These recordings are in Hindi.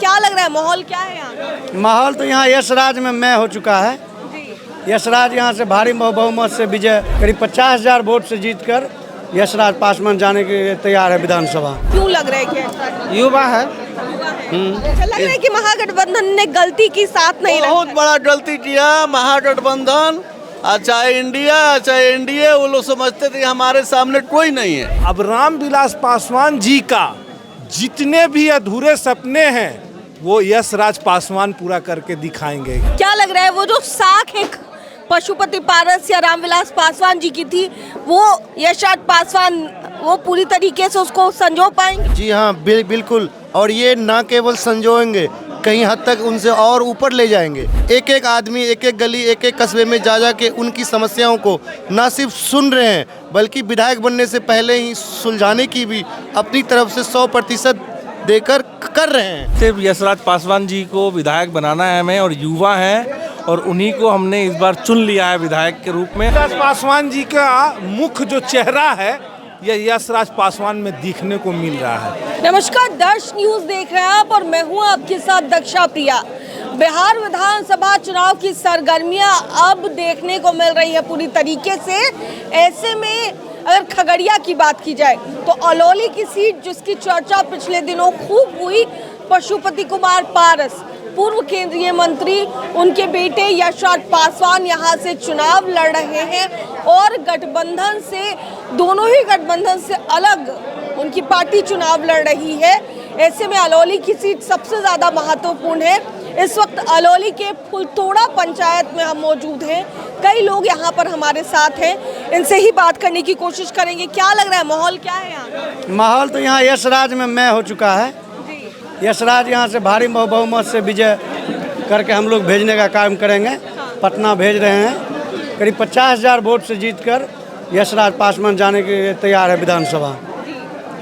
क्या लग रहा है, माहौल क्या है यहाँ का? माहौल तो यहाँ यशराज में मैं हो चुका है। जी। यशराज यहाँ से भारी बहुमत से विजय करीब 50,000 वोट से जीतकर यशराज पासवान जाने के लिए तैयार है विधानसभा। क्यों लग रहा है कि युवा है। अच्छा लग रहा है कि महागठबंधन ने गलती की, साथ नहीं बहुत बड़ा गलती किया महागठबंधन। चाहे इंडिया चाहे एनडीए, वो लोग समझते थे हमारे सामने कोई नहीं है। अब रामविलास पासवान जी का जितने भी अधूरे सपने हैं वो यशराज पासवान पूरा करके दिखाएंगे। क्या लग रहा है, वो जो साख एक पशुपति पारस या रामविलास पासवान जी की थी, वो यशराज पासवान वो पूरी तरीके से उसको संजो पाएंगे? जी हाँ, बिल्कुल। और ये ना केवल संजोएंगे, कहीं हद तक उनसे और ऊपर ले जाएंगे। एक एक आदमी, एक एक गली, एक एक कस्बे में जा के उनकी समस्याओं को ना सिर्फ सुन रहे हैं, बल्कि विधायक बनने से पहले ही सुलझाने की भी अपनी तरफ से 100% देकर कर रहे हैं। सिर्फ यशराज पासवान जी को विधायक बनाना है हमें, और युवा हैं और उन्हीं को हमने इस बार चुन लिया है विधायक के रूप में। यशराज पासवान जी का मुख्य जो चेहरा है यह यशराज पासवान में दिखने को मिल रहा है। नमस्कार, दर्श न्यूज देख रहे हैं आप और मैं हूं आपके साथ दक्षा प्रिया। बिहार विधानसभा चुनाव की सरगर्मियां अब देखने को मिल रही है पूरी तरीके से। ऐसे में अगर खगड़िया की बात की जाए तो अलौली की सीट जिसकी चर्चा पिछले दिनों खूब हुई, पशुपति कुमार पारस पूर्व केंद्रीय मंत्री, उनके बेटे यशराज पासवान यहाँ से चुनाव लड़ रहे हैं और गठबंधन से, दोनों ही गठबंधन से अलग उनकी पार्टी चुनाव लड़ रही है। ऐसे में अलौली की सीट सबसे ज़्यादा महत्वपूर्ण है। इस वक्त अलौली के फुलतोड़ा पंचायत में हम मौजूद हैं। कई लोग यहाँ पर हमारे साथ हैं, इनसे ही बात करने की कोशिश करेंगे। क्या लग रहा है, माहौल क्या है यहाँ का? माहौल तो यहाँ यशराज में मैं हो चुका है। यशराज यहाँ से भारी बहुमत से विजय करके हम लोग भेजने का काम करेंगे। पटना भेज रहे हैं। करीब 50,000 वोट से जीतकर यशराज पासवान जाने के लिए तैयार है विधानसभा।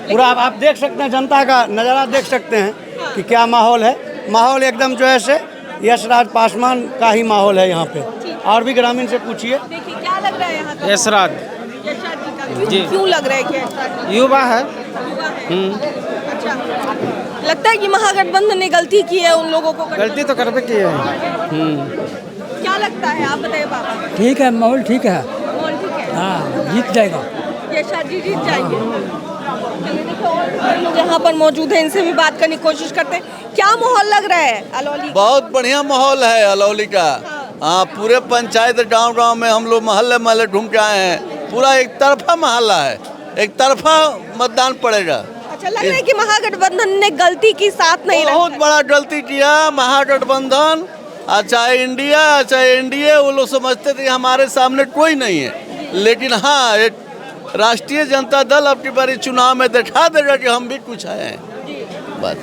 पूरा आप देख सकते हैं, जनता का नज़ारा देख सकते हैं कि क्या माहौल है। माहौल एकदम जो है से यशराज पासवान का ही माहौल है यहाँ पे। और भी ग्रामीण से पूछिए। देखिए क्या लग रहा है यहाँ का? यशराज जी। क्यों लग रहा है कि युवा है। अच्छा लगता है कि महागठबंधन ने गलती की है, उन लोगों को गलती तो करबे की है। क्या लगता है, आप बताइए बाबा। ठीक है, माहौल ठीक है। माहौल ठीक है, हाँ, जीत जाएगा। यशराज जी जीत जाएंगे। चलिए देखो, और लोग यहाँ पर मौजूद हैं, इनसे भी बात करने की कोशिश करते हैं। क्या माहौल लग रहा है अलौली? बहुत बढ़िया माहौल है अलौली का। हाँ, पूरे पंचायत गांव-गांव में हम लोग महल्ले महल्ले घूम के आए हैं। पूरा एक तरफा मोहल्ला है, एक तरफा मतदान पड़ेगा। अच्छा लग रहा है कि महागठबंधन ने गलती की, साथ नहीं बहुत बड़ा गलती किया महागठबंधन। चाहे इंडिया चाहे एनडीए, वो लोग समझते थे हमारे सामने कोई नहीं है। लेकिन हाँ, एक राष्ट्रीय जनता दल अपनी बारी चुनाव में दिखा देगा कि हम भी कुछ हैं। बस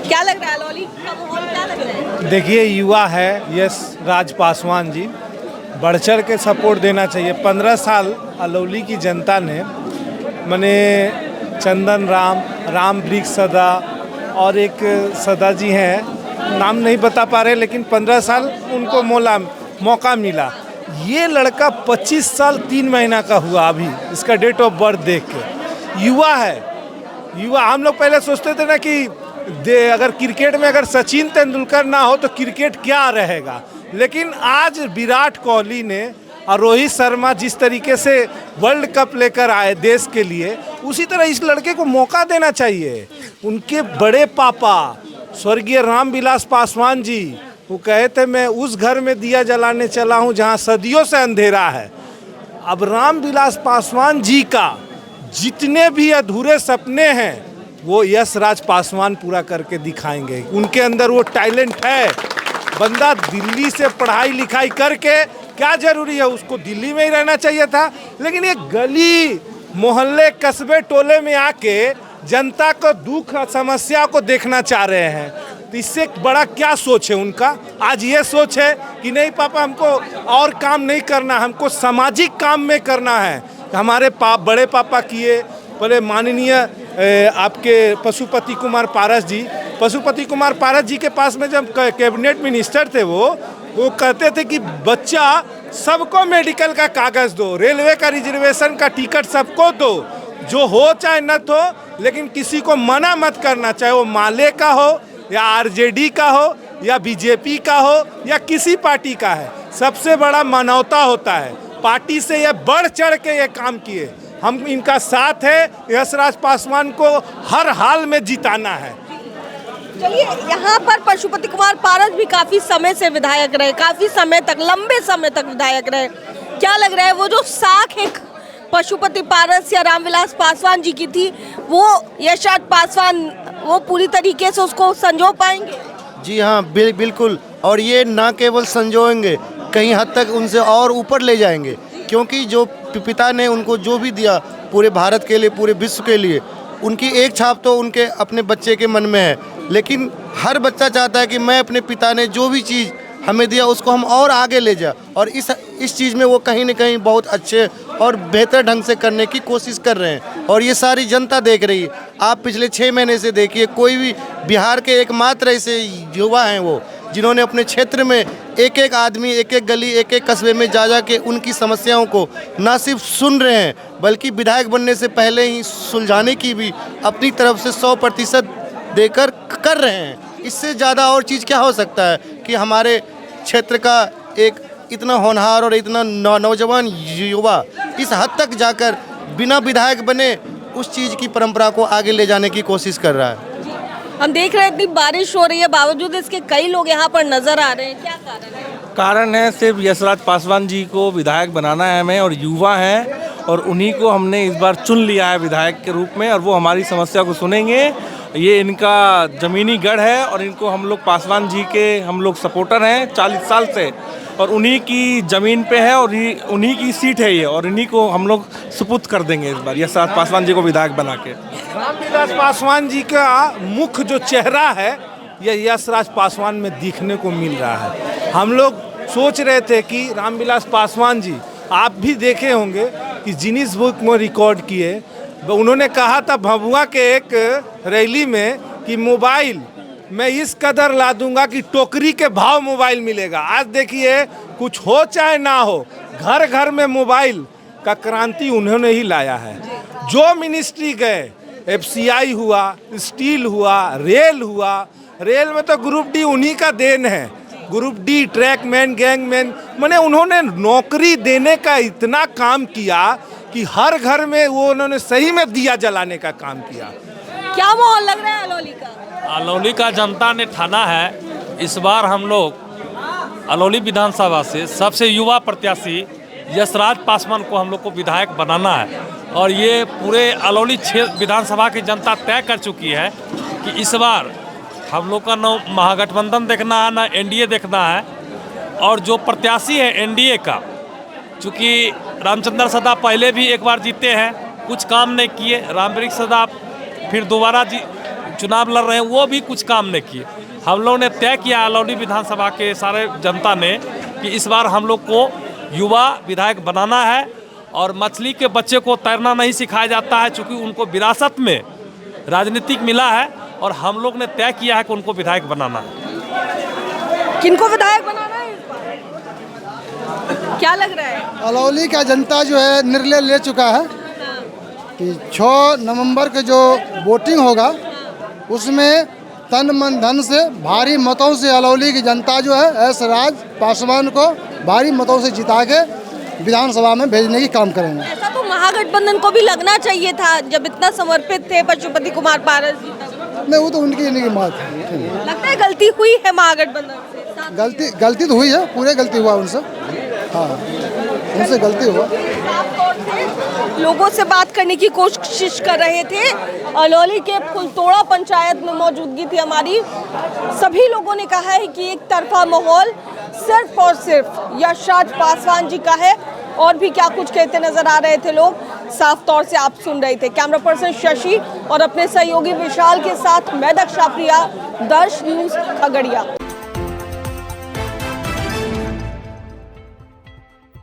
क्या लग रहा है, अलौली का माहौल क्या लग रहा है? देखिए, युवा है यशराज पासवान जी, बढ़ चढ़ के सपोर्ट देना चाहिए। 15 साल अलौली की जनता ने मने चंदन राम वृक्ष सदा और एक सदा जी हैं, नाम नहीं बता पा रहे, लेकिन 15 साल उनको मौका मिला। ये लड़का 25 साल 3 महीना का हुआ अभी, इसका डेट ऑफ बर्थ देख के। युवा है, युवा। हम लोग पहले सोचते थे ना कि अगर क्रिकेट में अगर सचिन तेंदुलकर ना हो तो क्रिकेट क्या रहेगा, लेकिन आज विराट कोहली ने और रोहित शर्मा जिस तरीके से वर्ल्ड कप लेकर आए देश के लिए, उसी तरह इस लड़के को मौका देना चाहिए। उनके बड़े पापा स्वर्गीय रामविलास पासवान जी वो कहे थे, मैं उस घर में दिया जलाने चला हूँ जहाँ सदियों से अंधेरा है। अब रामविलास पासवान जी का जितने भी अधूरे सपने हैं वो यशराज पासवान पूरा करके दिखाएंगे। उनके अंदर वो टैलेंट है। बंदा दिल्ली से पढ़ाई लिखाई करके क्या जरूरी है, उसको दिल्ली में ही रहना चाहिए था, लेकिन ये गली मोहल्ले कस्बे टोले में आके जनता को दुख समस्या को देखना चाह रहे हैं। तो इससे बड़ा क्या सोच है उनका? आज ये सोच है कि नहीं पापा, हमको और काम नहीं करना, हमको सामाजिक काम में करना है। हमारे बड़े पापा किए, पहले माननीय आपके पशुपति कुमार पारस जी के पास में जब कैबिनेट मिनिस्टर थे, वो कहते थे कि बच्चा सबको मेडिकल का कागज़ दो, रेलवे का रिजर्वेशन का टिकट सबको दो, जो हो चाहे न हो, लेकिन किसी को मना मत करना, चाहे वो माले का हो या आरजेडी का हो या बीजेपी का हो या किसी पार्टी का है, सबसे बड़ा मानवता होता है। पार्टी से ये बढ़ चढ़ के ये काम किए, हम इनका साथ है। यशराज पासवान को हर हाल में जिताना है। चलिए, यहाँ पर पशुपति कुमार पारस भी काफी समय से विधायक रहे, काफी समय तक, लंबे समय तक विधायक रहे। क्या लग रहा है वो जो साख एक पशुपति पारस या रामविलास पासवान जी की थी, वो यशराज पासवान वो पूरी तरीके से उसको संजो पाएंगे? जी हाँ, बिल्कुल। और ये ना केवल संजोएंगे, कहीं हद तक उनसे और ऊपर ले जाएंगे, क्योंकि जो पिता ने उनको जो भी दिया पूरे भारत के लिए, पूरे विश्व के लिए, उनकी एक छाप तो उनके अपने बच्चे के मन में है। लेकिन हर बच्चा चाहता है कि मैं अपने पिता ने जो भी चीज़ हमें दिया उसको हम और आगे ले जाए, और इस चीज़ में वो कहीं न कहीं बहुत अच्छे और बेहतर ढंग से करने की कोशिश कर रहे हैं। और ये सारी जनता देख रही है। आप पिछले 6 महीने से देखिए, कोई भी बिहार के एकमात्र ऐसे युवा हैं वो, जिन्होंने अपने क्षेत्र में एक एक आदमी, एक एक गली, एक एक कस्बे में जा के उनकी समस्याओं को ना सिर्फ सुन रहे हैं, बल्कि विधायक बनने से पहले ही सुलझाने की भी अपनी तरफ से 100% देकर कर रहे हैं। इससे ज़्यादा और चीज़ क्या हो सकता है कि हमारे क्षेत्र का एक इतना होनहार और इतना नौजवान युवा इस हद तक जाकर बिना विधायक बने उस चीज़ की परंपरा को आगे ले जाने की कोशिश कर रहा है। हम देख रहे हैं इतनी बारिश हो रही है, बावजूद इसके कई लोग यहाँ पर नजर आ रहे हैं। क्या कारण है? कारण है सिर्फ यशराज पासवान जी को विधायक बनाना है हमें, और युवा हैं और उन्हीं को हमने इस बार चुन लिया है विधायक के रूप में, और वो हमारी समस्या को सुनेंगे। ये इनका ज़मीनी गढ़ है और इनको हम लोग पासवान जी के हम लोग सपोर्टर हैं 40 साल से, और उन्हीं की ज़मीन पे है और उन्हीं की सीट है ये, और इन्हीं को हम लोग सुपुर्द कर देंगे इस बार यशराज पासवान जी को विधायक बना के। रामविलास पासवान जी का मुख्य जो चेहरा है यह यशराज पासवान में दिखने को मिल रहा है। हम लोग सोच रहे थे कि रामविलास पासवान जी, आप भी देखे होंगे कि गिनीज बुक में रिकॉर्ड किए, उन्होंने कहा था भभुआ के एक रैली में कि मोबाइल मैं इस कदर ला दूंगा कि टोकरी के भाव मोबाइल मिलेगा। आज देखिए, कुछ हो चाहे ना हो, घर घर में मोबाइल का क्रांति उन्होंने ही लाया है। जो मिनिस्ट्री गए, FCI हुआ, स्टील हुआ, रेल हुआ, रेल में तो ग्रुप डी उन्हीं का देन है। ग्रुप डी, ट्रैकमैन, गैंगमैन, माने उन्होंने नौकरी देने का इतना काम किया कि हर घर में वो उन्होंने सही में दिया जलाने का काम किया। क्या माहौल लग रहा है अलौली का? अलौली का जनता ने ठाना है, इस बार हम लोग अलौली विधानसभा से सबसे युवा प्रत्याशी यशराज पासवान को हम लोग को विधायक बनाना है। और ये पूरे अलौली क्षेत्र विधानसभा की जनता तय कर चुकी है कि इस बार हम लोग का न महागठबंधन देखना है, न NDA देखना है। और जो प्रत्याशी है NDA का, चूँकि रामचंद्र सदा पहले भी एक बार जीते हैं, कुछ काम नहीं किए। रामवृक्ष सदा फिर दोबारा चुनाव लड़ रहे हैं, वो भी कुछ काम नहीं किए। हम लोग ने तय किया अलौली विधानसभा के सारे जनता ने कि इस बार हम लोग को युवा विधायक बनाना है। और मछली के बच्चे को तैरना नहीं सिखाया जाता है, चूँकि उनको विरासत में राजनीतिक मिला है, और हम लोग ने तय किया है कि उनको विधायक बनाना है। किनको विधायक बनाना है इस बार? क्या लग रहा है? अलौली का जनता जो है निर्णय ले चुका है कि 6 नवंबर के जो वोटिंग होगा उसमें तन मन धन से भारी मतों से अलौली की जनता जो है यशराज पासवान को भारी मतों से जिता के विधानसभा में भेजने की काम करेंगे। ऐसा तो महागठबंधन को भी लगना चाहिए था, जब इतना समर्पित थे पशुपति कुमार पारस जी तक। नहीं, वो तो उनकी बात है। लगता है गलती हुई है महागठबंधन से। गलती तो हुई है, पूरे गलती हुआ उनसे। हाँ, उनसे गलती हुआ। साफ तौर से लोगों से बात करने की कोशिश कर रहे थे। अलौली के फुलतोड़ा पंचायत में मौजूदगी थी हमारी। सभी लोगों ने कहा है कि एक तरफा माहौल सिर्फ और सिर्फ यशराज पासवान जी का है, और भी क्या कुछ कहते नजर आ रहे थे लोग, साफ तौर से आप सुन रहे थे। कैमरा पर्सन शशि और अपने सहयोगी विशाल के साथ मैं दक्षा प्रिया, दर्श न्यूज़ खगड़िया।